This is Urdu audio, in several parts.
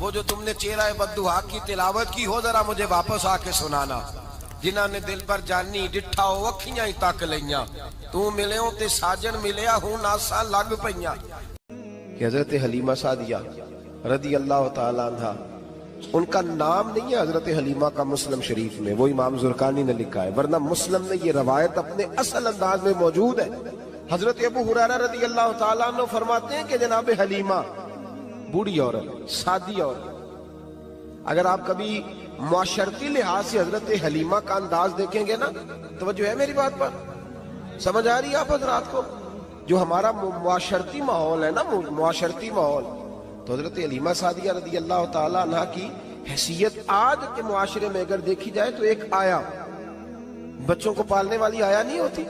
وہ جو تم نے چہرہ بددعا کی تلاوت کی ہو ذرا مجھے واپس آ کے سنانا. جنہاں نے دل پر جانی ڈٹھا ہو اکھیاں ہی تک لئیاں, تو ملے تے ساجن ملیا ہوں ناسا لگ پئیاں. کہ حضرت حلیمہ سعدیہ رضی اللہ تعالیٰ عنہ, ان کا نام نہیں ہے حضرت حلیمہ کا مسلم شریف میں, وہ امام زرقانی نے لکھا ہے, ورنہ مسلم میں یہ روایت اپنے اصل انداز میں موجود ہے. حضرت ابو ہریرہ رضی اللہ تعالیٰ عنہ فرماتے ہیں کہ جناب حلیمہ بوڑھی عورت, سادی عورت. اگر آپ کبھی معاشرتی لحاظ سے حضرت حلیمہ کا انداز دیکھیں گے نا, توجہ ہے میری بات پر, سمجھ آ رہی ہے آپ حضرات کو؟ جو ہمارا معاشرتی ماحول ہے نا, معاشرتی ماحول, تو حضرت حلیمہ سعدیہ رضی اللہ تعالیٰ عنہ کی حیثیت آج کے معاشرے میں اگر دیکھی جائے تو ایک آیا, بچوں کو پالنے والی آیا نہیں ہوتی,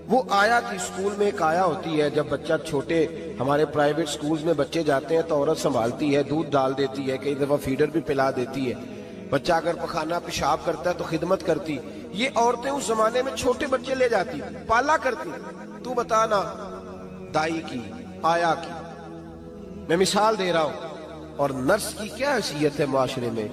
وہ آیا کی سکول میں ایک آیا ہوتی ہے. جب بچہ چھوٹے ہمارے پرائیویٹ سکولز میں بچے جاتے ہیں تو عورت سنبھالتی ہے, دودھ ڈال دیتی ہے, کئی دفعہ فیڈر بھی پلا دیتی ہے. بچہ اگر پخانہ پیشاب کرتا ہے تو خدمت کرتی. یہ عورتیں اس زمانے میں چھوٹے بچے لے جاتی, پالا کرتی. تو بتانا دائی کی, آیا کی, میں مثال دے رہا ہوں, اور نرس کی کیا حیثیت ہے معاشرے میں.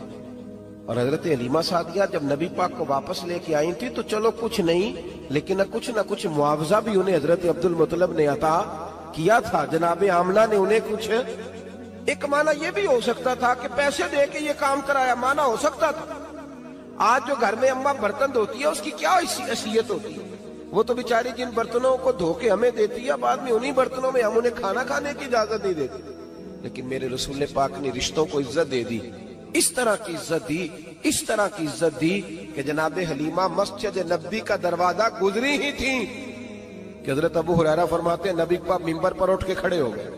اور حضرت حلیمہ سعدیہ جب نبی پاک کو واپس لے کے آئی تھی تو چلو کچھ نہیں, لیکن نہ کچھ معاوضہ بھی انہیں حضرت عبد المطلب نے عطا کیا تھا. جناب آمنہ نے انہیں کچھ, ایک معنی یہ بھی ہو سکتا تھا کہ پیسے دے کے یہ کام کرایا, معنی ہو سکتا تھا. آج جو گھر میں اماں برتن دھوتی ہے اس کی کیا حیثیت ہوتی ہے؟ وہ تو بیچاری جن برتنوں کو دھو کے ہمیں دیتی ہے, بعد میں انہی برتنوں میں ہم انہیں کھانا کھانے کی اجازت نہیں دیتے. لیکن میرے رسول پاک نے رشتوں کو عزت دے دی, اس طرح کی عزت دی, اس طرح کی عزت دی کہ جناب حلیمہ مسجد نبی کا دروازہ گزری ہی تھی کہ حضرت ابو ہریرہ فرماتے ہیں نبی پاک منبر پر اٹھ کے کھڑے ہو گئے.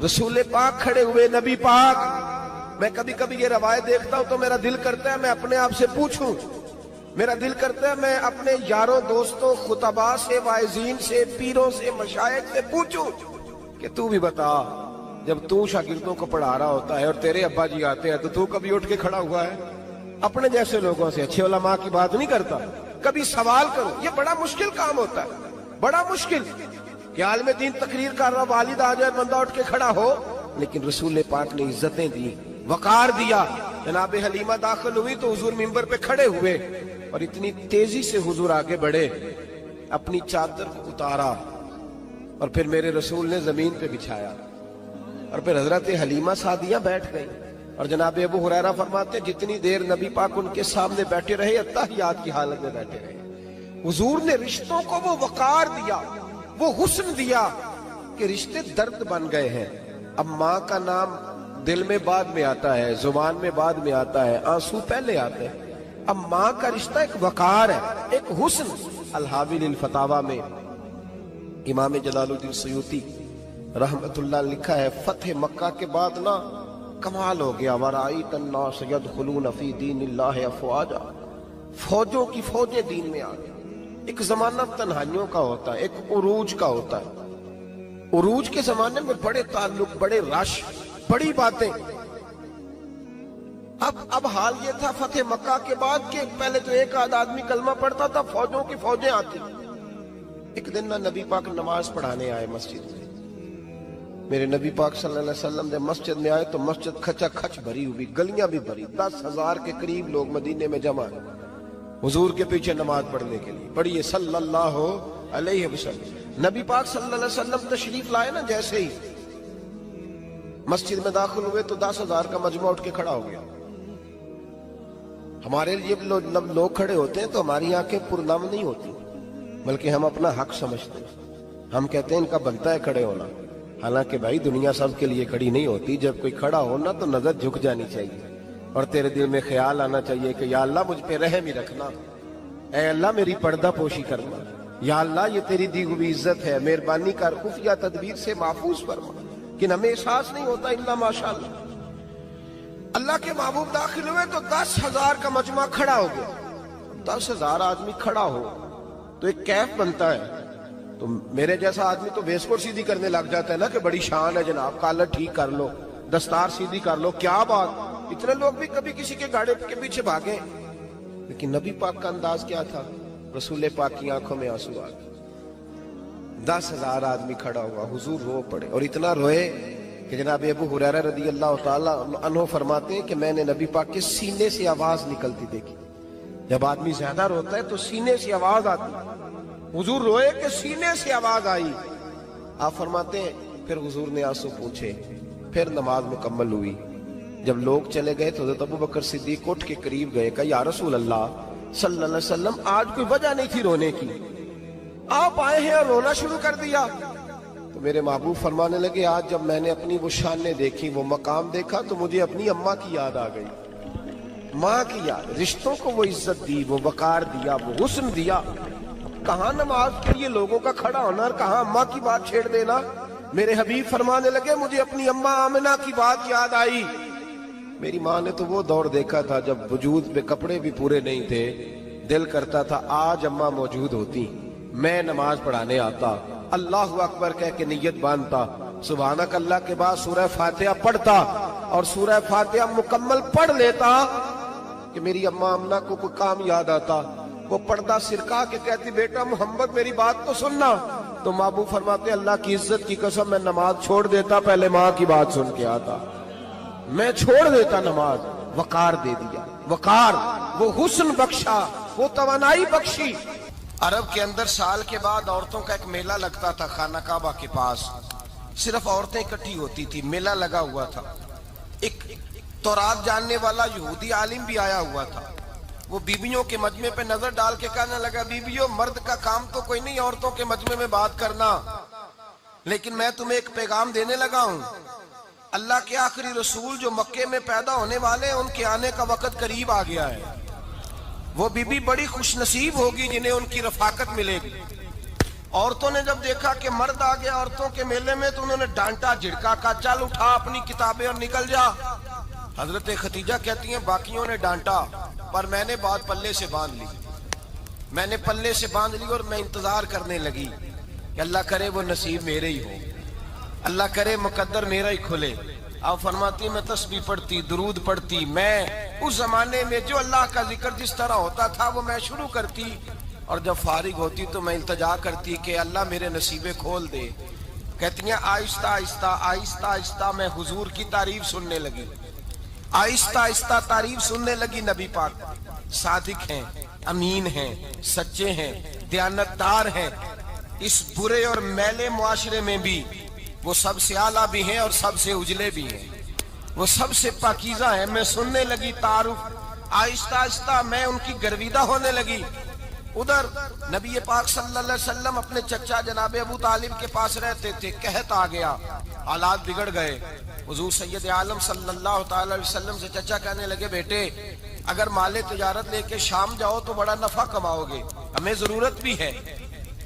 رسول پاک کھڑے ہوئے, نبی پاک. میں کبھی کبھی یہ روایت دیکھتا ہوں تو میرا دل کرتا ہے میں اپنے آپ سے پوچھوں, میرا دل کرتا ہے میں اپنے یاروں دوستوں خطباء سے, واعظین سے, پیروں سے, مشائخ سے پوچھوں کہ تو بھی بتا, جب تو شاگردوں کو پڑھا رہا ہوتا ہے اور تیرے ابا جی آتے ہیں تو کبھی اٹھ کے کھڑا ہوا ہے؟ اپنے جیسے لوگوں سے, اچھے علماء کی بات نہیں کرتا, کبھی سوال کرو. یہ بڑا مشکل کام ہوتا ہے, بڑا مشکل کہ عالم دین تقریر کر رہا, والد آ جائے, بندہ اٹھ کے کھڑا ہو. لیکن رسول پاک نے عزتیں دی, وقار دیا. جناب حلیمہ داخل ہوئی تو حضور منبر پہ کھڑے ہوئے اور اتنی تیزی سے حضور آگے بڑھے, اپنی چادر کو اتارا اور پھر میرے رسول نے زمین پہ بچھایا, اور پھر حضرت حلیمہ سعدیہ بیٹھ گئی. اور جناب ابو ہریرہ فرماتے ہیں جتنی دیر نبی پاک ان کے سامنے بیٹھے رہے, اتحیات کی حالت میں بیٹھے رہے. حضور نے رشتوں کو وہ وقار دیا, وہ حسن دیا کہ رشتے درد بن گئے ہیں. اب ماں کا نام دل میں بعد میں آتا ہے, زبان میں بعد میں آتا ہے, آنسو پہلے آتے ہیں. اب ماں کا رشتہ ایک وقار ہے, ایک حسن. الحاوی للفتاوی میں امام جلال الدین سیوطی رحمت اللہ لکھا ہے, فتح مکہ کے بعد نا کمال ہو گیا. وَرَأَيْتَ النَّاسَ يَدْخُلُونَ فِي دِينِ اللَّهِ أَفْوَاجًا, فوجوں کی فوجیں دین میں آ گئی. ایک زمانہ تنہائیوں کا ہوتا ہے, ایک عروج کا ہوتا ہے. عروج کے زمانے میں بڑے تعلق, بڑے رش, بڑی باتیں. اب حال یہ تھا فتح مکہ کے بعد کہ پہلے تو ایک آدھ آدمی کلمہ پڑھتا تھا, فوجوں کی فوجیں آتی. ایک دن نہ نبی پاک نماز پڑھانے آئے مسجد میں. میرے نبی پاک صلی اللہ علیہ وسلم جب مسجد میں آئے تو مسجد کھچا کھچ بھری ہوئی, گلیاں بھی بھری, 10,000 کے قریب لوگ مدینے میں جمع ہیں حضور کے پیچھے نماز پڑھنے کے لیے. پڑھیے صلی اللہ علیہ وسلم. نبی پاک صلی اللہ علیہ وسلم تشریف لائے نا, جیسے ہی مسجد میں داخل ہوئے تو 10,000 کا مجمع اٹھ کے کھڑا ہو گیا. ہمارے لیے لوگ کھڑے ہوتے ہیں تو ہماری آنکھیں پرنم نہیں ہوتی, بلکہ ہم اپنا حق سمجھتے ہیں. ہم کہتے ہیں ان کا بنتا ہے کھڑے ہونا. حالانکہ بھائی دنیا سب کے لیے کھڑی نہیں ہوتی. جب کوئی کھڑا ہونا تو نظر جھک جانی چاہیے اور تیرے دل میں خیال آنا چاہیے کہ یا اللہ مجھ پہ رحم ہی رکھنا, اے اللہ میری پردہ پوشی کرنا, یا اللہ یہ تیری دی ہوئی عزت ہے, مہربانی کر خفیہ تدبیر سے محفوظ فرما. کہ ہمیں احساس نہیں ہوتا الا ماشاءاللہ. اللہ کے محبوب داخل ہوئے تو 10,000 کا مجمع کھڑا ہو گیا. 10,000 آدمی کھڑا ہو تو ایک کیف بنتا ہے. تو میرے جیسا آدمی تو ویسکور سیدھی کرنے لگ جاتا ہے نا کہ بڑی شان ہے جناب, کالر ٹھیک کر لو, دستار سیدھی کر لو, کیا بات. اتنے لوگ بھی کبھی کسی کے گاڑے کے پیچھے بھاگے. لیکن نبی پاک کا انداز کیا تھا؟ رسول پاک کی آنکھوں میں آنسو آ گئے. 10,000 آدمی کھڑا ہوا, حضور رو پڑے, اور اتنا روئے کہ جناب ابو ہریرہ رضی اللہ تعالیٰ عنہ فرماتے ہیں کہ میں نے نبی پاک کے سینے سے آواز نکلتی دیکھی. جب آدمی زیادہ روتا ہے تو سینے سے آواز آتی. حضور روئے کہ سینے سے آواز آئی. آپ فرماتے ہیں پھر حضور نے آنسو پوچھے. پھر نماز مکمل ہوئی. جب لوگ چلے گئے تو حضرت ابو بکر صدیق اٹھ کے قریب گئے کہ یا رسول اللہ صلی اللہ علیہ وسلم آج کوئی وجہ نہیں تھی رونے کی, آپ آئے ہیں اور رونا شروع کر دیا. تو میرے محبوب فرمانے لگے آج جب میں نے اپنی وہ شانیں دیکھی, وہ مقام دیکھا تو مجھے اپنی اماں کی یاد آ گئی. ماں کی یاد, رشتوں کو وہ عزت دی, وہ وقار دیا, وہ حسن دیا. کہاں نماز کے لیے لوگوں کا کھڑا ہونا اور کہاں اماں کی بات چھیڑ دینا. میرے حبیب فرمانے لگے مجھے اپنی اماں آمنہ کی بات یاد آئی. میری ماں نے تو وہ دور دیکھا تھا جب وجود پہ کپڑے بھی پورے نہیں تھے, دل کرتا تھا آج اماں موجود ہوتی, میں نماز پڑھانے آتا, اللہ اکبر کہہ کے نیت باندھتا, سبحانک اللہ کے بعد سورہ فاتحہ پڑھتا اور سورہ فاتحہ مکمل پڑھ لیتا کہ میری اماں آمنہ کو کوئی کام یاد آتا. وہ پردہ سرکا کے کہتی بیٹا محمد میری بات تو سننا. تو محبوب فرماتے اللہ کی عزت کی قسم میں نماز چھوڑ دیتا, پہلے ماں کی بات سن کے آتا, میں چھوڑ دیتا نماز. وقار دے دیا, وقار, وہ حسن بخشا, وہ توانائی بخشی. عرب کے اندر سال کے بعد عورتوں کا ایک میلہ لگتا تھا خانہ کعبہ کے پاس, صرف عورتیں اکٹھی ہوتی تھی, میلہ لگا ہوا تھا. ایک تورات جاننے والا یہودی عالم بھی آیا ہوا تھا. وہ بیویوں کے مجمع پہ نظر ڈال کے کہنے لگا بیویوں مرد کا کام تو کوئی نہیں عورتوں کے مجمع میں بات کرنا, لیکن میں تمہیں ایک پیغام دینے لگا ہوں. اللہ کے آخری رسول جو مکے میں پیدا ہونے والے ہیں ان کے آنے کا وقت قریب آ گیا ہے. وہ بی بڑی خوش نصیب ہوگی جنہیں ان کی رفاقت ملے گی. عورتوں نے جب دیکھا کہ مرد آ گیا عورتوں کے میلے میں تو انہوں نے ڈانٹا جھڑکا, کہا چل اٹھا اپنی کتابیں اور نکل جا. حضرت خدیجہ کہتی ہیں باقیوں نے ڈانٹا پر میں نے بات پلے سے باندھ لی, میں نے پلے سے باندھ لی اور میں انتظار کرنے لگی کہ اللہ کرے وہ نصیب میرے ہی ہو, اللہ کرے مقدر میرا ہی کھلے. آپ فرماتی میں تسبیح پڑھتی, درود پڑھتی, میں اس زمانے میں جو اللہ کا ذکر جس طرح ہوتا تھا وہ میں شروع کرتی, اور جب فارغ ہوتی تو میں التجا کرتی کہ اللہ میرے نصیبے کھول دے. کہتی ہیں آہستہ آہستہ آہستہ آہستہ میں حضور کی تعریف سننے لگی, آہستہ آہستہ تعریف سننے لگی. نبی پاک صادق ہیں, امین ہیں, سچے ہیں, دیانتدار ہیں. اس برے اور میلے معاشرے میں بھی وہ سب سے اعلیٰ بھی ہیں اور سب سے اجلے بھی ہیں, وہ سب سے پاکیزہ ہیں. میں سننے لگی تعارف, آہستہ آہستہ میں ان کی گرویدہ ہونے لگی. ادھر نبی پاک صلی اللہ علیہ وسلم اپنے چچا جناب ابو طالب کے پاس رہتے تھے, قحط آ گیا, حالات بگڑ گئے. حضور سید عالم صلی اللہ تعالی علیہ وسلم سے چچا کہنے لگے بیٹے اگر مال تجارت لے کے شام جاؤ تو بڑا نفع کماؤ گے, ہمیں ضرورت بھی ہے,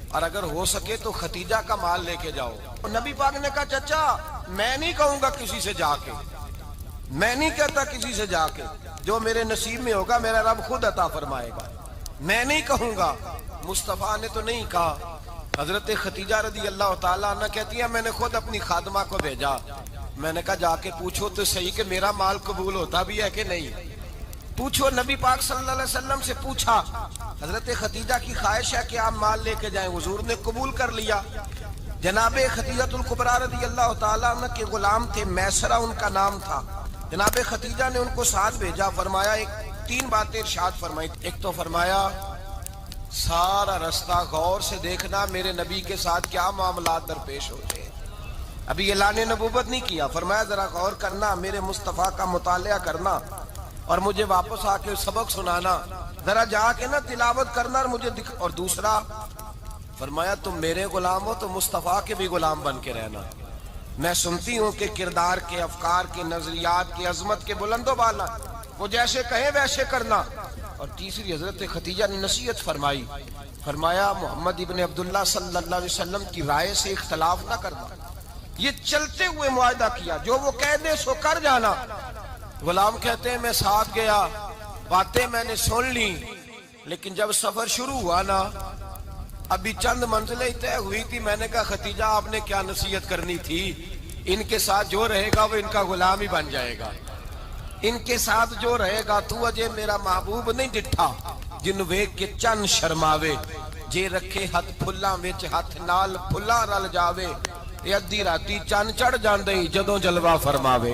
اور اگر ہو سکے تو ختیجہ کا مال لے کے جاؤ. نبی پاک نے کہا چچا میں نہیں کہوں گا کسی سے جا کے, میں نہیں کہتا کسی سے جا کے, جو میرے نصیب میں ہوگا میرا رب خود عطا فرمائے گا, میں نہیں کہوں گا. مصطفیٰ نے تو نہیں کہا. حضرت ختیجہ رضی اللہ تعالیٰ عنہ کہتی ہیں میں نے خود اپنی خادمہ کو بھیجا, میں نے کہا جا کے پوچھو تو صحیح کہ میرا مال قبول ہوتا بھی ہے کہ نہیں, پوچھو. نبی پاک صلی اللہ علیہ وسلم سے پوچھا. حضرت ختیجہ کی خواہش ہے کہ آپ مال لے کے جائیں, حضور نے قبول کر لیا. جناب خدیجہ الکبریٰ رضی اللہ تعالیٰ عنہ کے غلام تھے, میسرہ ان کا نام تھا. جناب خدیجہ نے ان کو ساتھ بھیجا. فرمایا ایک 3 باتیں ارشاد فرمائی. ایک تو فرمایا سارا رستہ غور سے دیکھنا میرے نبی کے ساتھ کیا معاملات درپیش ہوتے ہیں. ابھی اعلان نبوت نہیں کیا, فرمایا ذرا غور کرنا, میرے مصطفیٰ کا مطالعہ کرنا اور مجھے واپس آ کے سبق سنانا, ذرا جا کے نا تلاوت کرنا اور مجھے اور دوسرا فرمایا تم میرے غلام ہو تو مصطفیٰ کے بھی غلام بن کے رہنا, میں سنتی ہوں کہ کردار کے, افکار کے, نظریات کے, عظمت کے بلند و بالا, وہ جیسے کہیں ویسے کرنا. اور تیسری حضرت خدیجہ نے نصیحت فرمائی, فرمایا محمد ابن عبداللہ صلی اللہ علیہ وسلم کی رائے سے اختلاف نہ کرنا. یہ چلتے ہوئے معاہدہ کیا, جو وہ کہہ دے سو کر جانا. غلام کہتے ہیں میں ساتھ گیا, باتیں میں نے سن لی, لیکن جب سفر شروع ہوا نا ابھی چند منزلیں طے ہوئی تھی, میں نے کہا ختیجہ آپ نے کیا نصیحت کرنی تھی, ان کے ساتھ جو رہے گا وہ ان کا غلام ہی بن جائے گا, ان کے ساتھ جو رہے گا. تو اجے میرا محبوب نہیں ڈٹھا جن ویکھ کے چن شرماوے, جے رکھے ہاتھ پھلاں وچ ہاتھ نال پھلاں رل جاوے, ਇਹ ਅੱਧੀ ਰਾਤੀ ਚੰਨ ਚੜ ਜਾਂਦੇ ਹੀ ਜਦੋਂ ਜਲਵਾ ਫਰਮਾਵੇ।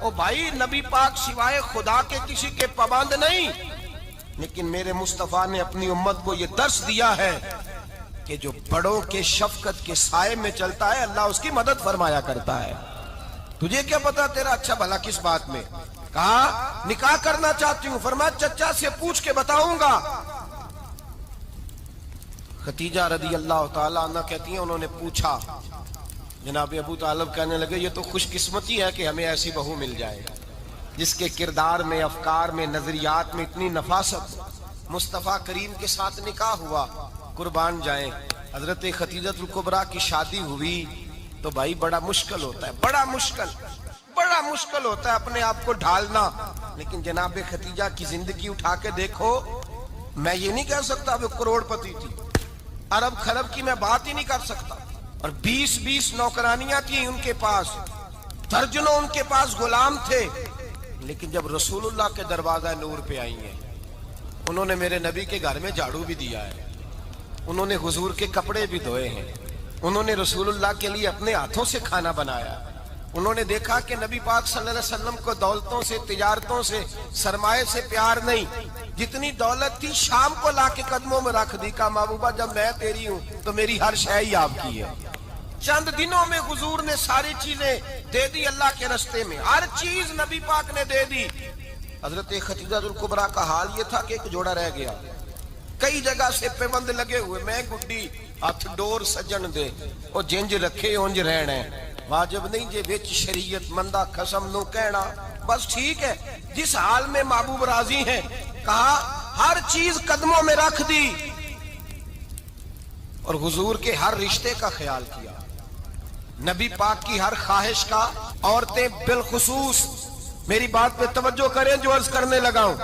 او بھائی نبی پاک سوائے خدا کے کسی کے پابند نہیں، لیکن میرے مصطفیٰ نے اپنی امت کو یہ درس دیا ہے کہ جو بڑوں کے شفقت کے سائے میں چلتا ہے اللہ اس کی مدد فرمایا کرتا ہے۔ تجھے کیا پتا تیرا اچھا بھلا کس بات میں؟ کہا نکاح کرنا چاہتی ہوں، فرمایا چچا سے پوچھ کے بتاؤں گا۔ خدیجہ رضی اللہ تعالیٰ عنہ کہتی ہیں انہوں نے پوچھا، جناب ابو طالب کہنے لگے یہ تو خوش قسمتی ہے کہ ہمیں ایسی بہو مل جائے جس کے کردار میں، افکار میں، نظریات میں اتنی نفاست۔ مصطفیٰ کریم کے ساتھ نکاح ہوا، قربان جائیں حضرت خدیجہ الکبریٰ کی شادی ہوئی تو بھائی بڑا مشکل ہوتا ہے، بڑا مشکل ہوتا ہے اپنے آپ کو ڈھالنا، لیکن جناب خدیجہ کی زندگی اٹھا کے دیکھو، میں یہ نہیں کہہ سکتا وہ کروڑ پتی تھی، ارب خرب کی میں بات ہی نہیں کر سکتا، اور 20 نوکرانیاں تھیں ان کے پاس، درجنوں ان کے پاس غلام تھے، لیکن جب رسول اللہ کے دروازہ نور پہ آئی ہیں، انہوں نے میرے نبی کے گھر میں جھاڑو بھی دیا ہے، انہوں نے حضور کے کپڑے بھی دھوئے ہیں، انہوں نے رسول اللہ کے لیے اپنے ہاتھوں سے کھانا بنایا، انہوں نے دیکھا کہ نبی پاک صلی اللہ علیہ وسلم کو دولتوں سے، تجارتوں سے، سرمایہ سے پیار نہیں، جتنی دولت تھی شام کو لا کے قدموں میں رکھ دی، کہا محبوبہ جب میں تیری ہوں تو میری ہر شے ہی آپ کی ہے۔ چند دنوں میں حضور نے ساری چیزیں دے دی اللہ کے رستے میں، ہر چیز نبی پاک نے دے دی۔ حضرت خدیجہ الکبریٰ کا حال یہ تھا کہ ایک جوڑا رہ گیا، کئی جگہ سے پیوند لگے ہوئے، میں گڈی ہاتھ ڈور سجن دے او جنج رکھے اونج رہنا، واجب نہیں جے وچ شریعت مندہ قسم نو کہنا، بس ٹھیک ہے جس حال میں محبوب راضی ہیں، کہا ہر چیز قدموں میں رکھ دی اور حضور کے ہر رشتے کا خیال کیا، نبی پاک کی ہر خواہش کا۔ عورتیں بالخصوص میری بات پہ توجہ کریں جو عرض کرنے لگا ہوں،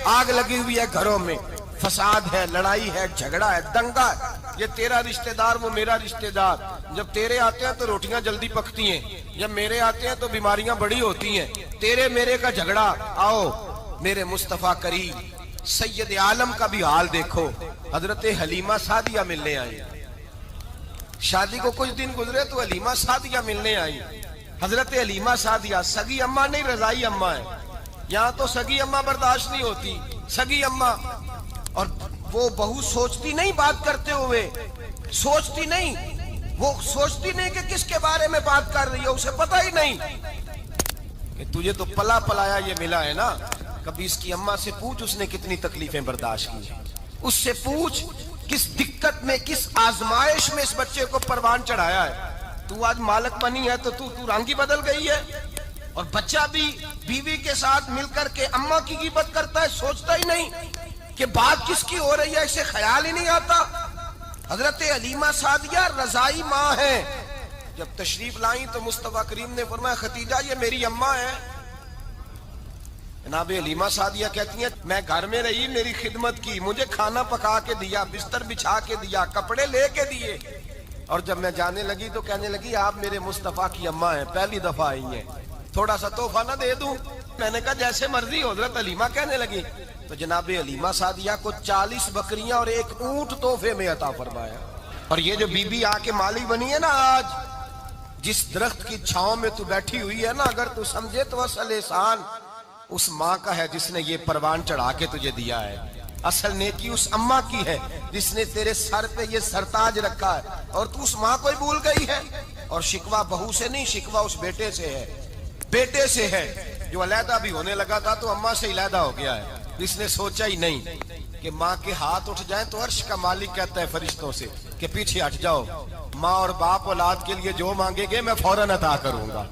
آگ لگی ہوئی ہے گھروں میں، فساد ہے، لڑائی ہے، جھگڑا ہے، دنگا ہے، یہ تیرا رشتہ دار وہ میرا رشتہ دار، جب تیرے آتے ہیں تو روٹیاں جلدی پکتی ہیں، جب میرے آتے ہیں تو بیماریاں بڑی ہوتی ہیں، تیرے میرے کا جھگڑا۔ آؤ میرے مصطفیٰ کریم سید عالم کا بھی حال دیکھو، حضرت حلیمہ سعدیہ ملنے آئی، شادی کو کچھ دن گزرے تو حلیمہ سعدیہ ملنے آئی۔ حضرت حلیمہ سعدیہ سگی اماں نہیں رضائی اماں ہے، یہاں تو سگی اماں برداشت نہیں ہوتی، سگی اماں، اور وہ بہو سوچتی نہیں بات کرتے ہوئے، سوچتی نہیں، وہ سوچتی نہیں کہ کس کے بارے میں بات کر رہی ہے، اسے پتہ ہی نہیں کہ تجھے تو پلا پلایا یہ ملا ہے نا، کبھی اس کی اماں سے پوچھ اس نے کتنی تکلیفیں برداشت کی، اس سے پوچھ کس دقت میں، کس آزمائش میں اس بچے کو پروان چڑھایا ہے، تو آج مالک بنی ہے تو تو رنگ ہی بدل گئی ہے، اور بچہ بھی بیوی کے ساتھ مل کر کے اماں کی غیبت کرتا ہے، سوچتا ہی نہیں کہ بات کس کی ہو رہی ہے، اسے خیال ہی نہیں آتا۔ حضرت حلیمہ سعدیہ رضائی ماں ہے، جب تشریف لائیں تو مصطفیٰ کریم نے فرمایا خدیجہ یہ میری اماں ہے۔ جناب حلیمہ سعدیہ کہتی ہیں میں گھر میں رہی، میری خدمت کی، مجھے کھانا پکا کے دیا، بستر بچھا کے دیا، کپڑے لے کے دیے، اور جب میں جانے لگی تو کہنے لگی آپ میرے مصطفیٰ کی اماں ہیں، پہلی دفعہ آئی ہیں، تھوڑا سا تحفہ نہ دے دوں؟ میں نے کہا جیسے مرضی۔ حضرت حلیمہ کہنے لگی تو جناب حلیمہ سعدیہ کو 40 بکریاں اور 1 اونٹ تحفے میں عطا فرمایا۔ اور یہ جو بی بی آ کے مالی بنی ہے نا آج، جس درخت کی چھاؤں میں تو بیٹھی ہوئی ہے نا، اگر تو سمجھے تو اصل احسان اس ماں کا ہے جس نے یہ پروان چڑھا کے تجھے دیا ہے، اصل نیکی اس اماں کی ہے جس نے تیرے سر پہ یہ سرتاج رکھا ہے، اور تو اس ماں کو ہی بھول گئی ہے۔ اور شکوہ بہو سے نہیں، شکوہ اس بیٹے سے ہے، بیٹے سے ہے جو علیحدہ بھی ہونے لگا تھا تو اماں سے علیحدہ ہو گیا ہے، جس نے سوچا ہی نہیں کہ ماں کے ہاتھ اٹھ جائیں تو عرش کا مالک کہتا ہے فرشتوں سے کہ پیچھے ہٹ جاؤ، ماں اور باپ اولاد کے لیے جو مانگے گے میں فوراً عطا کروں گا،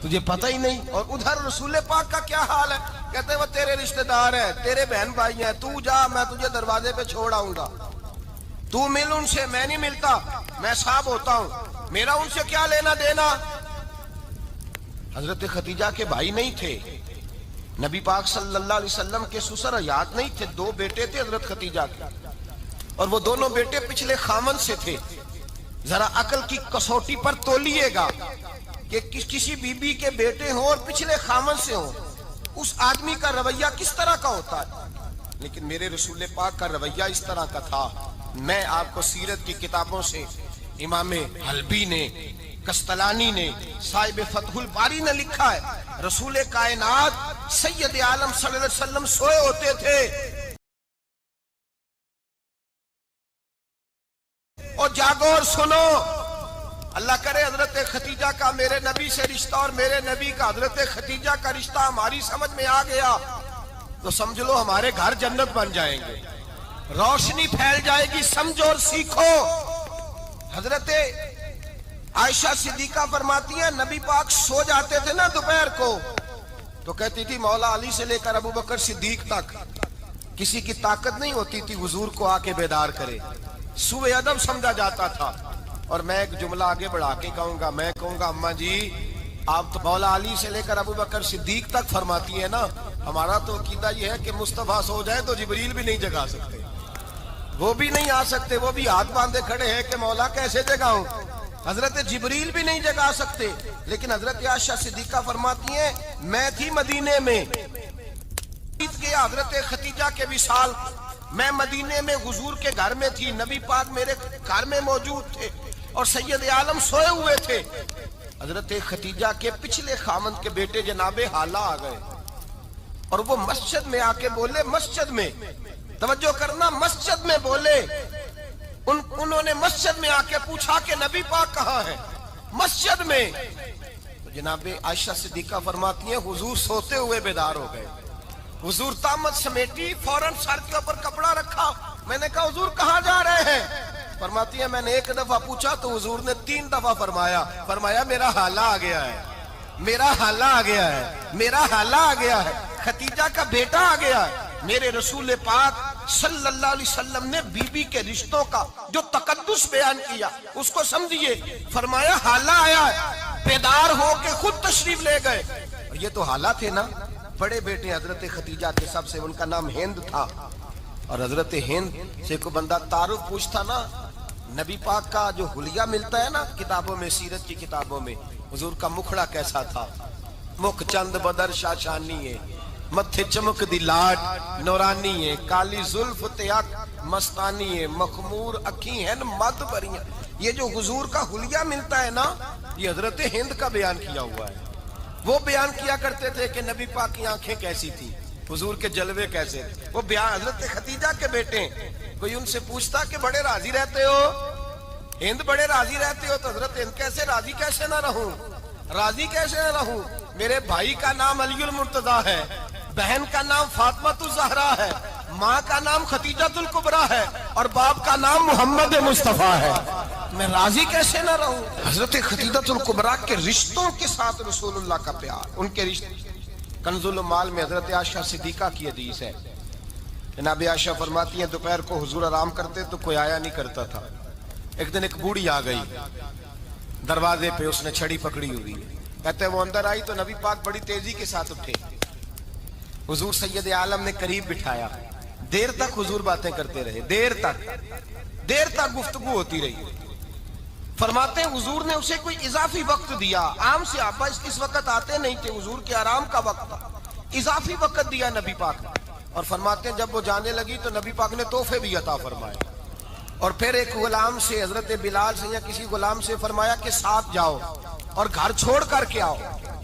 تجھے پتہ ہی نہیں۔ اور ادھر رسول پاک کا کیا حال ہے، کہتے ہیں وہ تیرے رشتہ دار ہیں، تیرے بہن بھائی ہیں، تو جا میں تجھے دروازے پہ چھوڑ آؤں گا، تو مل ان سے، میں نہیں ملتا، میں صاحب ہوتا ہوں، میرا ان سے کیا لینا دینا۔ حضرت خدیجہ کے بھائی نہیں تھے، نبی پاک صلی اللہ علیہ وسلم کے سسر حیات نہیں تھے، 2 بیٹے تھے حضرت خدیجہ کے، اور وہ دونوں بیٹے پچھلے خامن سے تھے۔ ذرا عقل کی کسوٹی پر تولیے گا کہ کسی بی بی کے بیٹے ہوں اور پچھلے خامن سے ہوں، اس آدمی کا رویہ کس طرح کا ہوتا ہے، لیکن میرے رسول پاک کا رویہ اس طرح کا تھا۔ میں آپ کو سیرت کی کتابوں سے امام حلبی نے کستلانی نے، صاحب فتح الباری نے لکھا ہے رسول کائنات سید عالم صلی اللہ علیہ وسلم سوئے ہوتے تھے اور جاگو اور سنو، اللہ کرے حضرت ختیجہ کا میرے نبی سے رشتہ اور میرے نبی کا حضرت ختیجہ کا رشتہ ہماری سمجھ میں آ گیا تو سمجھ لو ہمارے گھر جنت بن جائیں گے، روشنی پھیل جائے گی، سمجھو اور سیکھو۔ حضرت عائشہ صدیقہ فرماتی ہیں نبی پاک سو جاتے تھے نا دوپہر کو تو کہتی تھی مولا علی سے لے کر ابو بکر صدیق تک کسی کی طاقت نہیں ہوتی تھی حضور کو آ کے بیدار کرے، سوء ادب سمجھا جاتا تھا۔ اور میں ایک جملہ آگے بڑھا کے کہوں گا، میں کہوں گا اماں جی آپ تو مولا علی سے لے کر ابو بکر صدیق تک فرماتی ہیں نا، ہمارا تو عقیدہ یہ ہے کہ مصطفیٰ سو جائے تو جبریل بھی نہیں جگا سکتے، وہ بھی نہیں آ سکتے، وہ بھی ہاتھ باندھے کھڑے ہیں کہ مولا کیسے جگاؤں، حضرت جبریل بھی نہیں جگا سکتے۔ لیکن حضرت عائشہ صدیقہ فرماتی ہیں میں تھی مدینے میں حضرت ختیجہ کے وصال، میں مدینے میں حضور کے گھر میں تھی، نبی پاک میرے گھر میں موجود تھے اور سید عالم سوئے ہوئے تھے۔ حضرت ختیجہ کے پچھلے خامند کے بیٹے جناب حالہ آ گئے اور وہ مسجد میں آ کے بولے، مسجد میں توجہ کرنا، مسجد میں بولے، انہوں نے مسجد میں آ کے پوچھا کہ نبی پاک کہاں ہے، مسجد میں۔ تو جناب عائشہ صدیقہ فرماتی ہیں حضور سوتے ہوئے بیدار ہو گئے، حضور طامت سمیٹی، فوراً سر کے اوپر کپڑا رکھا، میں نے کہا حضور کہاں جا رہے ہیں؟ فرماتی ہیں میں نے ایک دفعہ پوچھا تو حضور نے 3 دفعہ فرمایا میرا حالہ آ گیا ہے، میرا حالہ آ گیا ہے، میرا حالہ آ گیا ہے، ختیجہ کا بیٹا آ گیا ہے۔ میرے رسول پاک صلی اللہ علیہ وسلم نے بی بی کے رشتوں کا جو تقدس بیان کیا اس کو سمجھیے، فرمایا حالہ آیا ہے، بیدار ہو کے خود تشریف لے گئے۔ اور یہ تو حالہ تھے نا، بڑے بیٹے حضرت ختیجہ کے، سب سے ان کا نام ہند تھا، اور حضرت ہند سے کوئی بندہ تعارف پوچھتا نا، نبی پاک کا جو حلیہ ملتا ہے نا کتابوں میں، سیرت کی کتابوں میں، حضور کا مکھڑا کیسا تھا، مکھ چند بدر شاشانی ہے، متھے چمک دی لاٹ نورانی ہے، کالی زلف تیاک مستانی ہے، مخمور اکھی ہیں مد بریاں۔ یہ جو حضور کا حلیہ ملتا ہے نا یہ حضرت ہند کا بیان کیا ہوا ہے۔ وہ بیان کیا کرتے تھے کہ نبی پاک کی آنکھیں کیسی تھی، حضور کے جلوے کیسے تھے، وہ بیان حضرت ختیجہ کے بیٹے ہیں۔ کوئی ان سے پوچھتا کہ بڑے راضی رہتے ہو ہند، بڑے راضی رہتے ہو، تو حضرت ہند کیسے راضی کیسے نہ رہوں، راضی کیسے نہ رہوں، میرے بھائی کا نام علی المرتضیٰ ہے، بہن کا نام فاطمہ الزہرا ہے، ماں کا نام ختیجہ الکبریٰ ہے اور باپ کا نام محمد مصطفیٰ ہے، میں راضی کیسے نہ رہوں۔ حضرت ختیجہ الکبریٰ کے رشتوں کے ساتھ رسول اللہ کا پیار، ان کے رشتے۔ کنز المال میں حضرت عائشہ صدیقہ کی حدیث ہے، جناب عائشہ فرماتی ہیں دوپہر کو حضور آرام کرتے تو کوئی آیا نہیں کرتا تھا، ایک دن ایک بوڑھی آ گئی دروازے پہ، اس نے چھڑی پکڑی ہوئی، کہتے ہیں وہ اندر آئی تو نبی پاک بڑی تیزی کے ساتھ اٹھے، حضور سید عالم نے قریب بٹھایا، دیر تک حضور باتیں کرتے رہے، دیر تک گفتگو ہوتی رہی۔ فرماتے ہیں حضور نے اسے کوئی اضافی وقت دیا، عام صحابہ اس وقت آتے نہیں تھے، حضور کے آرام کا وقت تھا، اضافی وقت دیا نبی پاک نے۔ اور فرماتے ہیں جب وہ جانے لگی تو نبی پاک نے تحفے بھی عطا فرمائے، اور پھر ایک غلام سے، حضرت بلال سے یا کسی غلام سے فرمایا کہ ساتھ جاؤ اور گھر چھوڑ کر کے آؤ۔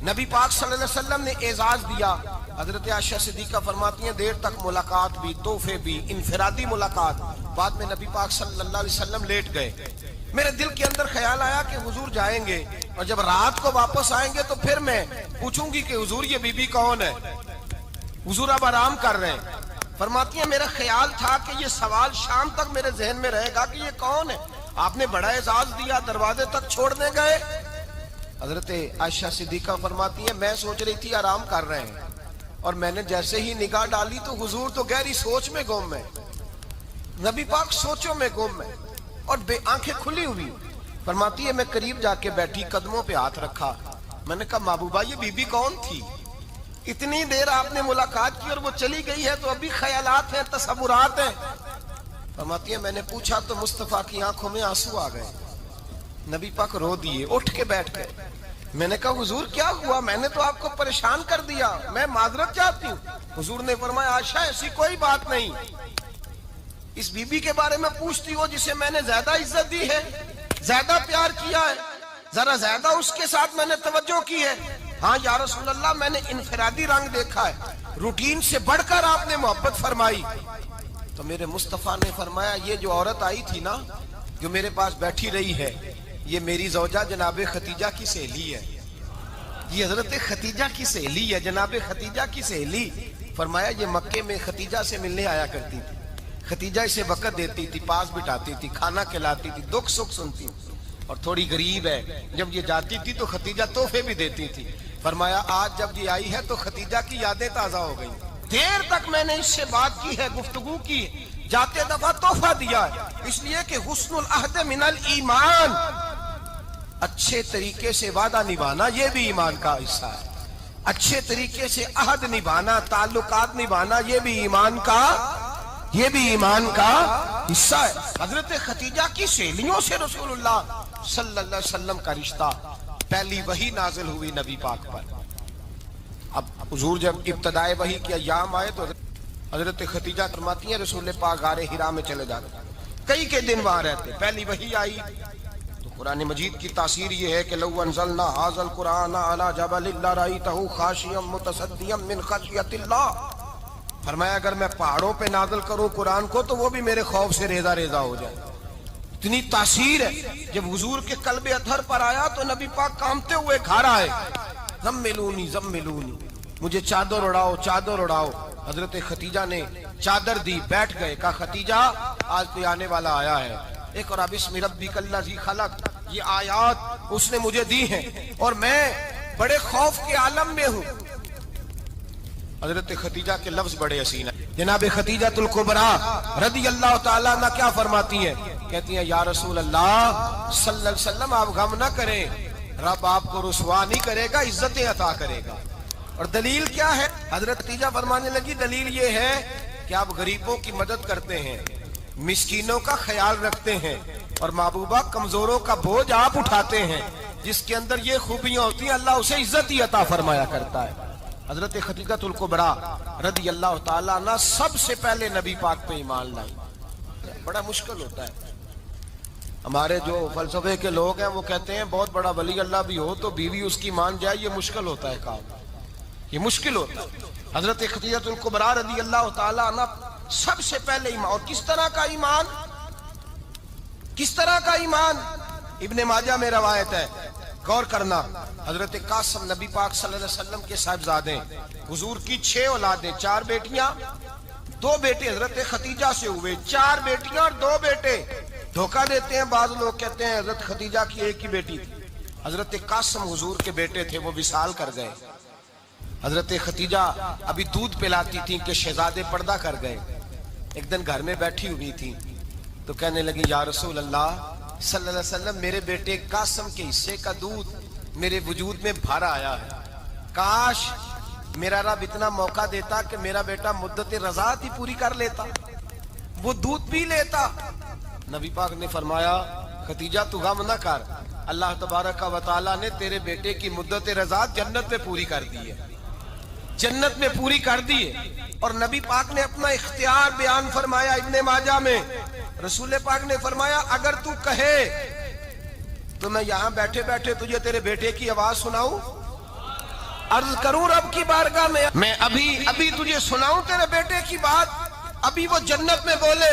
نبی پاک صلی اللہ علیہ وسلم نے اعزاز دیا۔ حضرت عائشہ صدیقہ فرماتی ہیں دیر تک ملاقات بھی، تحفے بھی، انفرادی ملاقات۔ بعد میں نبی پاک صلی اللہ علیہ وسلم لیٹ گئے، میرے دل کے اندر خیال آیا کہ حضور جائیں گے اور جب رات کو واپس آئیں گے تو پھر میں پوچھوں گی کہ حضور یہ بی بی کون ہے، حضور اب آرام کر رہے ہیں۔ فرماتی ہیں میرا خیال تھا کہ یہ سوال شام تک میرے ذہن میں رہے گا کہ یہ کون ہے، آپ نے بڑا اعزاز دیا، دروازے تک چھوڑنے گئے۔ حضرت عائشہ صدیقہ فرماتی ہیں میں سوچ رہی تھی آرام کر رہے ہیں، اور میں نے جیسے ہی نگاہ ڈالی تو حضور تو گہری سوچ میں گم ہے، نبی پاک سوچوں میں گم ہے اور آنکھیں کھلی ہوئی۔ فرماتی ہے میں قریب جا کے بیٹھی، قدموں پہ ہاتھ رکھا، میں نے کہا محبوبہ یہ بی بی کون تھی، اتنی دیر آپ نے ملاقات کی اور وہ چلی گئی ہے تو ابھی خیالات ہیں، تصورات ہیں۔ فرماتی ہے میں نے پوچھا تو مصطفیٰ کی آنکھوں میں آنسو آ گئے، نبی پاک رو دیے، اٹھ کے بیٹھ گئے۔ میں نے کہا حضور کیا ہوا، میں نے تو آپ کو پریشان کر دیا، میں معذرت چاہتی ہوں۔ حضور نے فرمایا عائشہ ایسی کوئی بات نہیں، اس بی بی کے بارے میں پوچھتی ہو جسے میں نے زیادہ عزت دی ہے، زیادہ پیار کیا ہے، ذرا زیادہ اس کے ساتھ میں نے توجہ کی ہے. ہاں یا رسول اللہ میں نے انفرادی رنگ دیکھا ہے, روٹین سے بڑھ کر آپ نے محبت فرمائی. تو میرے مصطفیٰ نے فرمایا یہ جو عورت آئی تھی نا, جو میرے پاس بیٹھی رہی ہے, یہ میری زوجہ جناب خدیجہ کی سہیلی ہے. یہ حضرت خدیجہ کی سہیلی ہے, جناب خدیجہ کی سہیلی. فرمایا یہ مکے میں خدیجہ سے ملنے آیا کرتی تھی, خدیجہ اسے وقت دیتی تھی, پاس بٹھاتی تھی, کھانا کھلاتی تھی, دکھ سکھ سنتی تھی, اور تھوڑی غریب ہے. جب یہ جاتی تھی تو خدیجہ تحفے بھی دیتی تھی. فرمایا آج جب یہ آئی ہے تو خدیجہ کی یادیں تازہ ہو گئی. دیر تک میں نے اس سے بات کی ہے, گفتگو کی, جاتے دفعہ تحفہ دیا ہے, اس لیے کہ حسن العہد من الایمان, اچھے طریقے سے وعدہ نبھانا یہ بھی ایمان کا حصہ ہے. اچھے طریقے سے عہد نبھانا, تعلقات نبھانا یہ بھی ایمان کا حصہ ہے. حضرت خدیجہ کی سہیلیوں سے رسول اللہ صلی اللہ علیہ وسلم کا رشتہ. پہلی وحی نازل ہوئی نبی پاک پر. اب حضور جب ابتدائے وحی کے ایام آئے تو حضرت خدیجہ فرماتی ہیں رسول پاک غار حرا میں چلے جاتے, کئی کے دن وہاں رہتے. پہلی وحی آئی تو قرآن مجید کی تاثیر یہ ہے کہ لو انزلنا ھذا القرآن علی جبل لرأیتہ خاشعا متصدعا من خشیۃ اللہ. فرمایا اگر میں پہاڑوں پہ نازل کروں قرآن کو تو وہ بھی میرے خوف سے ریزہ ریزہ ہو جائے. اتنی تاثیر ہے. جب حضور کے قلب اطہر پر آیا تو نبی پاک کانپتے ہوئے گھر آئے, زملونی زملونی, مجھے چادر اڑاؤ چادر اڑاؤ. حضرت خدیجہ نے چادر دی, بیٹھ گئے. کہا خدیجہ آج کوئی آنے والا آیا ہے, اقرأ بسم ربک الذی خلق, یہ آیات اس نے مجھے دی ہیں اور میں بڑے خوف کے عالم میں ہوں. حضرت خدیجہ کے لفظ بڑے حسین ہیں. جناب خدیجہ الکبریٰ رضی اللہ تعالیٰ عنہ کیا فرماتی ہیں؟ کہتی ہیں یا رسول اللہ صلی اللہ علیہ وسلم آپ غم نہ کریں, رب آپ کو رسوا نہیں کرے گا, عزتیں عطا کرے گا. اور دلیل کیا ہے؟ حضرت خدیجہ فرمانے لگی دلیل یہ ہے کہ آپ غریبوں کی مدد کرتے ہیں, مسکینوں کا خیال رکھتے ہیں, اور محبوبہ کمزوروں کا بوجھ آپ اٹھاتے ہیں. جس کے اندر یہ خوبیاں ہوتی ہیں اللہ اسے عزت ہی عطا فرمایا کرتا ہے. حضرت خدیجہ الکبریٰ رضی اللہ تعالیٰ عنہ سب سے پہلے نبی پاک پہ ایمان لائی. بڑا مشکل ہوتا ہے. ہمارے جو فلسفے کے لوگ ہیں وہ کہتے ہیں بہت بڑا ولی اللہ بھی ہو تو بیوی اس کی مان جائے, یہ مشکل ہوتا ہے کام, یہ مشکل ہوتا ہے. حضرت خدیجہ الکبریٰ رضی اللہ تعالیٰ عنہ سب سے پہلے ایمان. اور کس طرح کا ایمان, کس طرح کا ایمان؟ ابن ماجہ میں روایت ہے, غور کرنا. حضرت قاسم نبی پاک صلی اللہ علیہ وسلم کے صاحبزادے, حضور کی 6 اولادیں, 4 بیٹیاں 2 بیٹے حضرت خدیجہ سے ہوئے, 4 بیٹیاں اور 2 بیٹے. دھوکہ دیتے ہیں بعض لوگ, کہتے ہیں حضرت خدیجہ کی ایک ہی بیٹی تھی. حضرت قاسم حضور کے بیٹے تھے, وہ وصال کر گئے. حضرت خدیجہ ابھی دودھ پلاتی تھی کہ شہزادے پردہ کر گئے. ایک دن گھر میں بیٹھی ہوئی تھی تو کہنے لگی یا رسول اللہ صلی اللہ علیہ وسلم میرے بیٹے قاسم کے حصے کا دودھ میرے وجود میں بھر آیا ہے, کاش میرا رب اتنا موقع دیتا کہ میرا بیٹا مدت رضاعت ہی پوری کر لیتا, وہ دودھ پی لیتا. نبی پاک نے فرمایا خدیجہ تو غم نہ کر, اللہ تبارک و تعالیٰ نے تیرے بیٹے کی مدت رضاعت جنت میں پوری کر دی ہے, جنت میں پوری کر دی ہے. اور نبی پاک نے اپنا اختیار بیان فرمایا ابن ماجہ میں. رسول پاک نے فرمایا اگر تو کہے تو میں یہاں بیٹھے بیٹھے تجھے تیرے بیٹے کی آواز سناؤں, عرض کروں رب کی بارگاہ میں ابھی تجھے سناؤں تیرے بیٹے کی بات, ابھی وہ جنت میں بولے.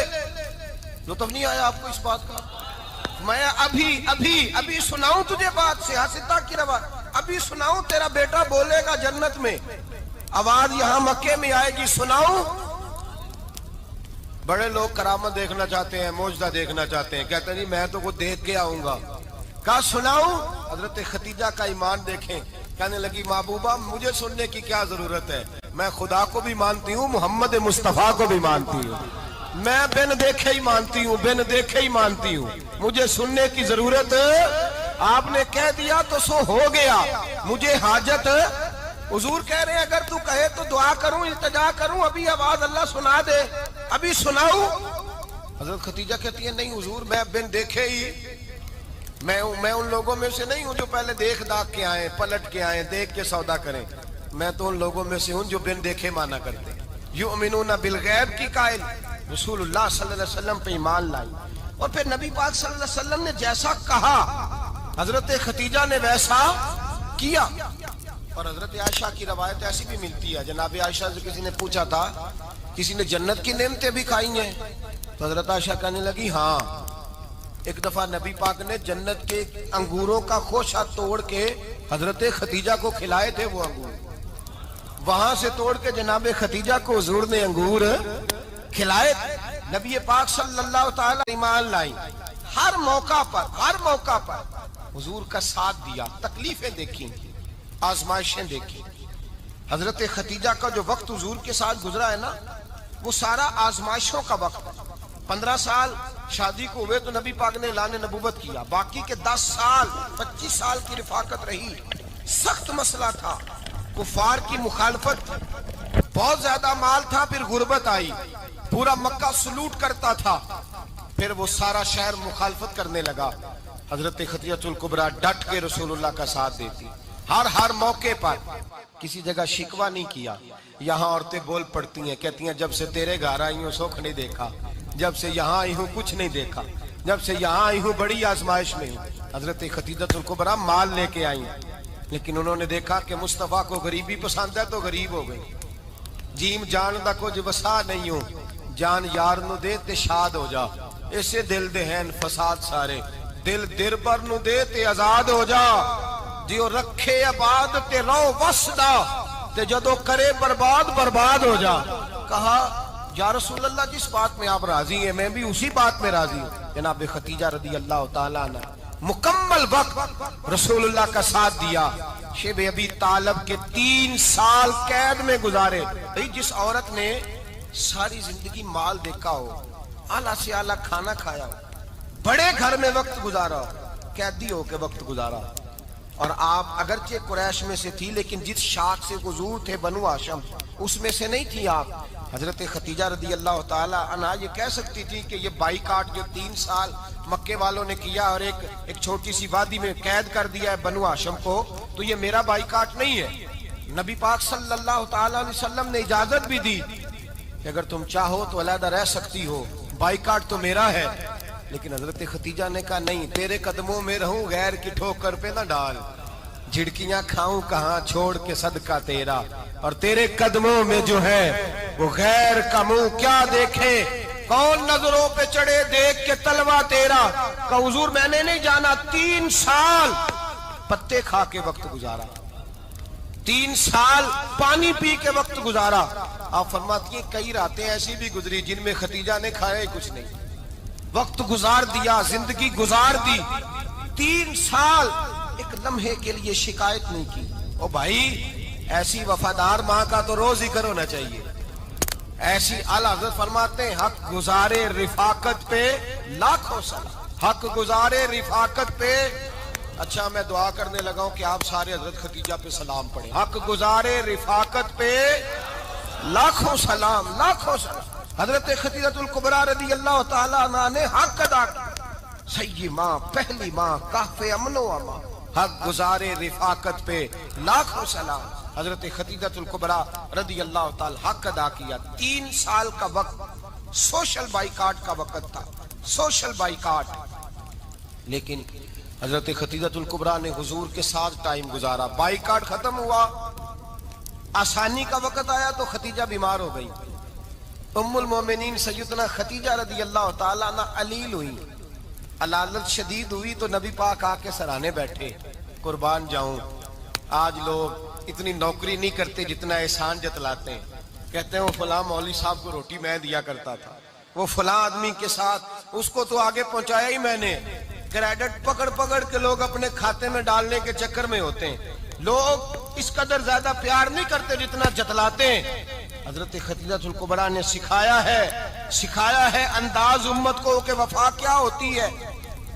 لطف نہیں آیا آپ کو اس بات کا؟ میں ابھی سناؤں تجھے بات, سیاستہ کی روایت, ابھی سناؤں تیرا بیٹا بولے گا جنت میں, آواز یہاں مکے میں آئے گی, سناؤں. بڑے لوگ کرامت دیکھنا چاہتے ہیں, معجزہ دیکھنا چاہتے ہیں, کہتے ہیں جی میں تو وہ دیکھ کے آؤں گا. کہا سناؤں. حضرت خدیجہ کا ایمان دیکھیں, کہنے لگی محبوبہ مجھے سننے کی کیا ضرورت ہے, میں خدا کو بھی مانتی ہوں, محمد مصطفیٰ کو بھی مانتی ہوں, میں بن دیکھے ہی مانتی ہوں, بن دیکھے ہی مانتی ہوں, مجھے سننے کی ضرورت آپ نے کہہ دیا تو سو ہو گیا, مجھے حاجت. حضور کہہ رہے ہیں اگر تو کہے تو دعا کروں, التجا کروں, ابھی آواز اللہ سنا دے, ابھی سناؤں. حضرت خدیجہ کہتی ہے نہیں حضور میں بن دیکھے ہی, میں ان لوگوں میں سے نہیں ہوں جو پہلے دیکھ داکھ کے آئیں, پلٹ کے آئیں, دیکھ کے سودا کریں, میں تو ان لوگوں میں سے ہوں جو بن دیکھے مانا کرتے. یؤمنون بالغیب کی قائل رسول اللہ صلی اللہ علیہ وسلم پہ ایمان لائی. اور پھر نبی پاک صلی اللہ علیہ وسلم نے جیسا کہا حضرت ختیجہ نے ویسا کیا. اور حضرت عائشہ کی روایت ایسی بھی ملتی ہے، جناب عائشہ سے کسی نے پوچھا تھا کسی نے جنت کی نعمتیں بھی کھائی ہیں؟ تو حضرت عائشہ کہنے لگی ہاں، ایک دفعہ نبی پاک نے جنت کے انگوروں کا خوشہ توڑ کے حضرت ختیجہ کو کھلائے تھے. وہ انگور وہاں سے توڑ کے جناب ختیجہ کو حضور نے انگور کھلائے. نبی پاک صلی اللہ تعالی ایمان لائی، ہر موقع پر حضور کا ساتھ دیا، تکلیفیں دیکھی، آزمائشیں دیکھی. حضرت ختیجہ کا جو وقت حضور کے ساتھ گزرا ہے نا، وہ سارا آزمائشوں کا وقت. 15 سال شادی کو ہوئے تو نبی پاک نے اعلان نبوت کیا، باقی کے 10 سال 25 سال کی رفاقت رہی. سخت مسئلہ تھا، کفار کی مخالفت، بہت زیادہ مال تھا، پھر غربت آئی، پورا مکہ سلوٹ کرتا تھا، پھر وہ سارا شہر مخالفت کرنے لگا. حضرت ختیجہ الکبریٰ ڈٹ کے رسول اللہ کا ساتھ دیتی، ہر موقع پر کسی جگہ شکوہ نہیں کیا. یہاں عورتیں بول پڑتی ہیں، کہتی ہیں جب سے تیرے گھر آئی ہوں سکھ نہیں دیکھا، جب سے یہاں آئی ہوں کچھ نہیں دیکھا، جب سے یہاں آئی ہوں بڑی آزمائش میں ہوں. حضرت ختیجہ الکبریٰ مال لے کے آئی، لیکن انہوں نے دیکھا کہ مصطفیٰ کو غریبی پسند ہے تو غریب ہو گئی. جیم جان دا کچھ وسا نہیں ہوں، جان یار نو دے تے شاد ہو جا. اسے دل دے ہیں فساد سارے، دل دربر نو دے تے آزاد ہو جا. دیو رکھے آباد تے رو وسدا، تے جدو کرے برباد ہو جا. کہا یا رسول اللہ جس بات میں آپ راضی ہیں میں بھی اسی بات میں راضی ہوں. جناب ختیجہ رضی اللہ تعالیٰ عنہ مکمل وقت رسول اللہ کا ساتھ دیا. شیب ابی طالب کے 3 سال قید میں گزارے. جس عورت نے ساری زندگی مال دیکھا ہو، اعلیٰ سے اعلیٰ کھانا کھایا ہو، بڑے گھر میں وقت گزارا ہو، قیدی ہو کے وقت گزارا. اور آپ اگرچہ قریش میں سے تھی لیکن جس شاخ سے حضور تھے بنو ہاشم اس میں سے نہیں تھی آپ. حضرت ختیجہ رضی اللہ تعالی عنہ یہ کہہ سکتی تھی کہ یہ بائیکاٹ جو 3 سال مکے والوں نے کیا اور ایک چھوٹی سی وادی میں قید کر دیا ہے بنو ہاشم کو، تو یہ میرا بائیکاٹ نہیں ہے. نبی پاک صلی اللہ تعالی علیہ وسلم نے اجازت بھی دی کہ اگر تم چاہو تو علیحدہ رہ سکتی ہو، بائیکاٹ تو میرا ہے. لیکن حضرت ختیجہ نے کہا نہیں، تیرے قدموں میں رہوں غیر کی ٹھوکر پہ نہ ڈال، جھڑکیاں کھاؤں کہاں چھوڑ کے صدقہ تیرا، اور تیرے قدموں میں جو ہے وہ غیر کا منہ کیا دیکھے، کون نظروں پہ چڑھے دیکھ کے تلوا تیرا. کہ حضور میں نے نہیں جانا. 3 سال پتے کھا کے وقت گزارا، 3 سال پانی پی کے وقت گزارا. آپ فرماتی ہیں کئی راتیں ایسی بھی گزری جن میں ختیجہ نے کھایا کچھ نہیں، وقت گزار دیا، زندگی گزار دی. 3 سال ایک لمحے کے لیے شکایت نہیں کی. او بھائی ایسی وفادار ماں کا تو روز ذکر ہونا چاہیے. ایسی اعلیٰ حضرت فرماتے ہیں حق گزارے رفاقت پہ لاکھوں سلام، حق گزارے رفاقت پہ. اچھا میں دعا کرنے لگا ہوں کہ آپ سارے حضرت ختیجہ پہ سلام پڑھیں. حق گزارے رفاقت پہ لاکھوں سلام، لاکھوں سلام. حضرت ختیجہ الکبریٰ رضی اللہ تعالیٰ عنہ نے حق ادا کیا. سیدی ماں، پہلی ماں، کہف امن و امان، حق گزارے رفاقت پہ لاکھوں سلام. حضرت ختیجہ الکبریٰ رضی اللہ تعالی حق ادا کیا. 3 سال کا وقت سوشل بائیکاٹ کا وقت تھا، سوشل بائیکاٹ. لیکن حضرت ختیجہ الکبریٰ نے حضور کے ساتھ ٹائم گزارا. بائیکاٹ ختم ہوا، آسانی کا وقت آیا تو ختیجہ بیمار ہو گئی. ام المومنین سیدنا ختیجہ رضی اللہ تعالیٰ عنہ علیل ہوئی، علالت شدید ہوئی تو نبی پاک آ کے سرانے بیٹھے. قربان جاؤں آج لوگ اتنی نوکری نہیں کرتے جتنا احسان جتلاتے ہیں. کہتے ہیں وہ فلاں مولوی صاحب کو روٹی میں دیا کرتا تھا، وہ فلاں آدمی کے ساتھ اس کو تو آگے پہنچایا ہی میں نے. کریڈٹ پکڑ کے لوگ اپنے کھاتے میں ڈالنے کے چکر میں ہوتے ہیں. لوگ اس قدر زیادہ پیار نہیں کرتے جتنا جتلاتے ہیں. حضرت ختیجہ الکبریٰ نے سکھایا ہے انداز امت کو کہ وفا کیا ہوتی ہے.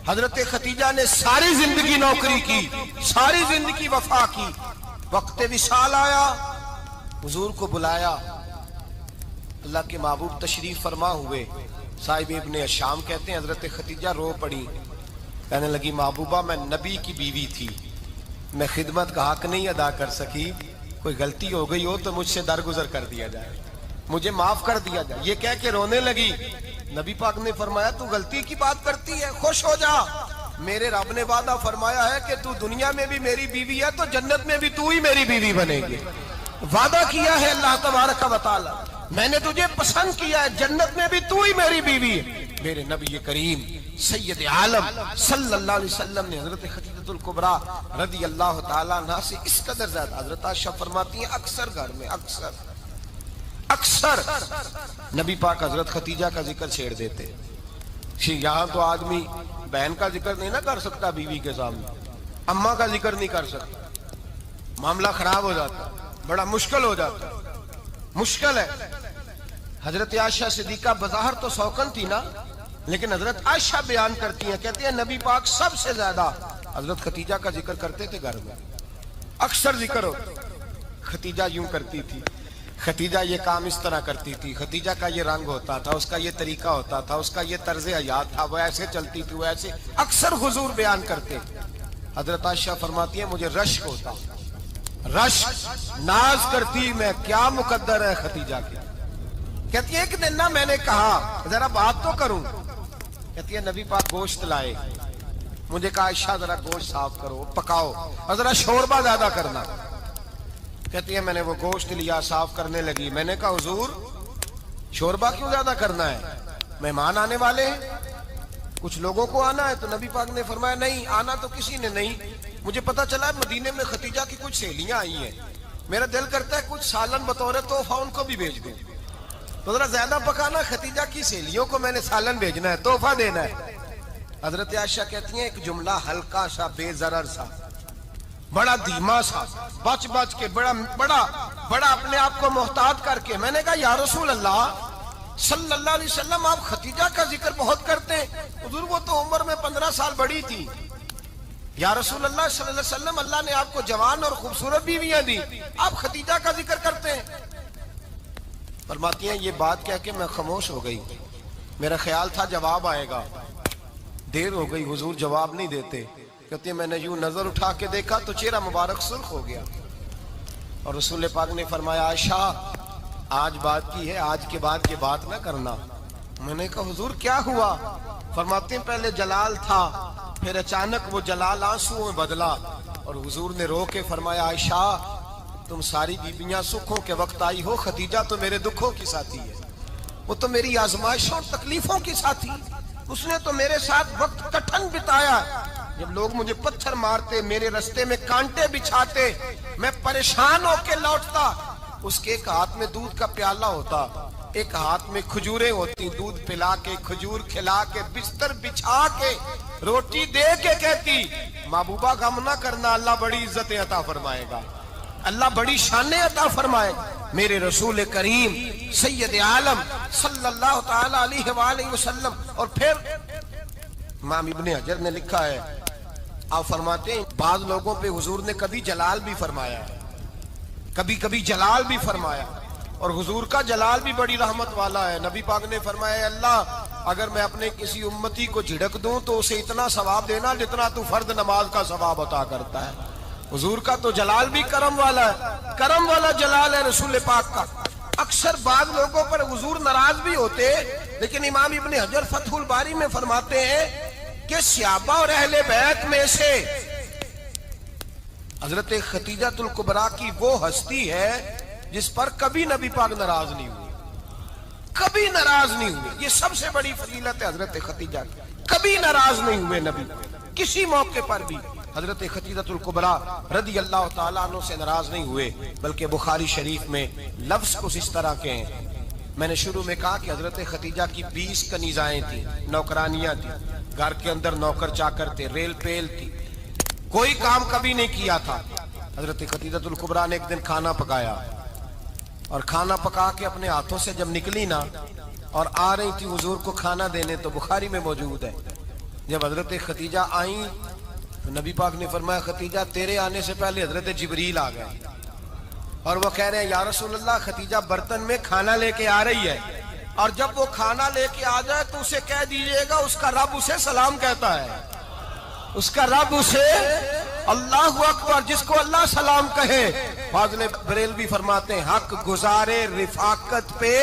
حضرت ختیجہ نے ساری زندگی نوکری کی، ساری زندگی وفا کی. وقت وصال آیا، حضور کو بلایا. اللہ کے محبوب تشریف فرما ہوئے. صاحب ابن الشام کہتے ہیں حضرت ختیجہ رو پڑی، کہنے لگی محبوبہ میں نبی کی بیوی تھی، میں خدمت کا حق نہیں ادا کر سکی، کوئی غلطی ہو گئی ہو تو مجھ سے درگزر کر دیا جائے، مجھے معاف کر دیا جائے. یہ کہہ کے رونے لگی. نبی پاک نے فرمایا تو غلطی کی بات کرتی ہے، خوش ہو جا، میرے رب نے وعدہ فرمایا ہے کہ تو دنیا میں بھی میری بیوی ہے تو جنت میں بھی تو ہی میری بیوی بنے گی. وعدہ کیا ہے اللہ تبارک و تعالی, میں نے تجھے پسند کیا ہے, جنت میں بھی تو ہی میری بیوی ہے. میرے نبی کریم سید عالم صلی اللہ علیہ وسلم نے حضرت خدیجہ الکبریٰ رضی اللہ تعالیٰ عنہ سے اس قدر زیادہ, حضرت عائشہ فرماتی ہیں اکثر گھر میں اکثر نبی پاک حضرت خدیجہ کا ذکر چھیڑ دیتے. یہاں تو آدمی بہن کا ذکر نہیں نہ کر سکتا بیوی کے سامنے, اماں کا ذکر نہیں کر سکتا, معاملہ خراب ہو جاتا, بڑا مشکل ہو جاتا, مشکل ہے. حضرت عائشہ صدیقہ بظاہر تو سوکن تھی نا, لیکن حضرت عائشہ بیان کرتی ہیں, کہتی ہیں نبی پاک سب سے زیادہ حضرت خدیجہ کا ذکر کرتے تھے گھر میں, اکثر ذکر ہو. خدیجہ یوں کرتی تھی, خدیجہ یہ کام اس طرح کرتی تھی, خدیجہ کا یہ رنگ ہوتا تھا, اس کا یہ طریقہ ہوتا تھا, اس کا یہ طرز حیات تھا, وہ ایسے چلتی تھی, وہ ایسے, اکثر حضور بیان کرتے. حضرت عائشہ فرماتی ہیں مجھے رشک ہوتا, رشک, ناز کرتی میں کیا مقدر ہے خدیجہ کی. کہتی ہے ایک دن نا میں نے کہا ذرا بات تو کروں, کہتی ہے نبی پاک گوشت لائے, مجھے کہا عائشہ ذرا گوشت صاف کرو, پکاؤ اور ذرا شوربہ زیادہ کرنا. کہتی ہے میں نے وہ گوشت لیا, صاف کرنے لگی. میں نے کہا حضور شوربہ کیوں زیادہ کرنا ہے, مہمان آنے والے ہیں, کچھ لوگوں کو آنا ہے. تو نبی پاک نے فرمایا نہیں, آنا تو کسی نے نہیں, مجھے پتا چلا مدینے میں خدیجہ کی کچھ سہیلیاں آئی ہیں, میرا دل کرتا ہے کچھ سالن بطور تحفہ ان کو بھی بھیج دوں. تو ذرا زیادہ پکانا, خدیجہ کی سہیلیوں کو میں نے سالن بھیجنا ہے, تحفہ دینا ہے. حضرت عائشہ کہتی ہیں ایک جملہ ہلکا سا, بے ضرر سا, بڑا دھیما سا, بچ کے بڑا اپنے آپ کو محتاط کر کے, میں نے کہا یا رسول اللہ صلی اللہ علیہ وسلم آپ خدیجہ کا ذکر بہت کرتے ہیں, حضور وہ تو عمر میں 15 سال بڑی تھی. یا رسول اللہ صلی اللہ علیہ وسلم اللہ نے آپ کو جوان اور خوبصورت بیویاں دی, آپ خدیجہ کا ذکر کرتے ہیں. فرماتی ہیں یہ بات کہہ کے میں خاموش ہو گئی, میرا خیال تھا جواب آئے گا, دیر ہو گئی, حضور جواب نہیں دیتے. کہتے ہیں میں نے یوں نظر اٹھا کے دیکھا تو چہرہ مبارک سرخ ہو گیا, اور رسول پاک نے فرمایا عائشہ آج بات کی ہے, آج کے بعد یہ بات نہ کرنا. میں نے کہا حضور کیا ہوا؟ فرماتے ہیں پہلے جلال تھا, پھر اچانک وہ جلال آنسو میں بدلا, اور حضور نے رو کے فرمایا عائشہ تم ساری بیویاں سکھوں کے وقت آئی ہو, خدیجہ تو میرے دکھوں کی ساتھی ہے, وہ تو میری آزمائشوں اور تکلیفوں کی ساتھی, اس نے تو میرے ساتھ وقت کٹھن بتایا. جب لوگ مجھے پتھر مارتے, میرے رستے میں کانٹے بچھاتے, میں پریشان ہو کے لوٹتا, اس کے ایک ہاتھ میں دودھ کا پیالہ ہوتا, ایک ہاتھ میں کھجوریں ہوتی, دودھ پلا کے, کھجور کھلا کے, بستر بچھا کے, روٹی دے کے کہتی محبوبہ غم نہ کرنا, اللہ بڑی عزتیں عطا فرمائے گا, اللہ بڑی شانیں عطا فرمائے گا. میرے رسول کریم سید عالم صلی اللہ تعالی علیہ وآلہ وسلم. اور پھر امام ابن حجر نے لکھا ہے, آپ فرماتے ہیں بعض لوگوں پہ حضور نے کبھی جلال بھی فرمایا, کبھی جلال بھی فرمایا, اور حضور کا جلال بھی بڑی رحمت والا ہے. نبی پاک نے فرمایا اللہ اگر میں اپنے کسی امتی کو جھڑک دوں تو اسے اتنا ثواب دینا جتنا تو فرض نماز کا ثواب عطا کرتا ہے. حضور کا تو جلال بھی کرم والا ہے, کرم والا جلال ہے رسول پاک کا. اکثر بعض لوگوں پر حضور ناراض بھی ہوتے, لیکن امام ابن حجر فتح الباری میں فرماتے ہیں کہ صحابہ اور اہل بیت میں سے حضرت خدیجہ الکبریٰ کی وہ ہستی ہے جس پر کبھی نبی پاک ناراض نہیں ہوئے, کبھی ناراض نہیں ہوئے. یہ سب سے بڑی فضیلت ہے حضرت خدیجہ کی, کبھی ناراض نہیں ہوئے نبی, کسی موقع پر بھی حضرت خدیجہ الکبریٰ رضی اللہ تعالیٰ عنہ سے ناراض نہیں ہوئے. بلکہ بخاری شریف میں لفظ کچھ اس طرح کے ہیں. میں نے شروع میں کہا کہ حضرت خدیجہ کی 20 کنیزائیں تھیں, نوکرانیاں تھیں, گھر کے اندر نوکر چاکر تھے, ریل پیل تھی, کوئی کام کبھی نہیں کیا تھا. حضرت خدیجہ الکبریٰ نے ایک دن کھانا پکایا, اور کھانا پکا کے اپنے ہاتھوں سے جب نکلی نا اور آ رہی تھی حضور کو کھانا دینے, تو بخاری میں موجود ہے جب حضرت خدیجہ آئیں تو نبی پاک نے فرمایا خدیجہ تیرے آنے سے پہلے حضرت جبریل آ گئے, اور وہ کہہ رہے ہیں یا رسول اللہ خدیجہ برتن میں کھانا لے کے آ رہی ہے, اور جب وہ کھانا لے کے آ جائے تو اسے کہہ دیجئے گا اس کا رب اسے سلام کہتا ہے, اس کا رب اسے اللہ اکبر, جس کو اللہ سلام کہے. فاضل بریلوی فرماتے ہیں حق گزارے رفاقت پہ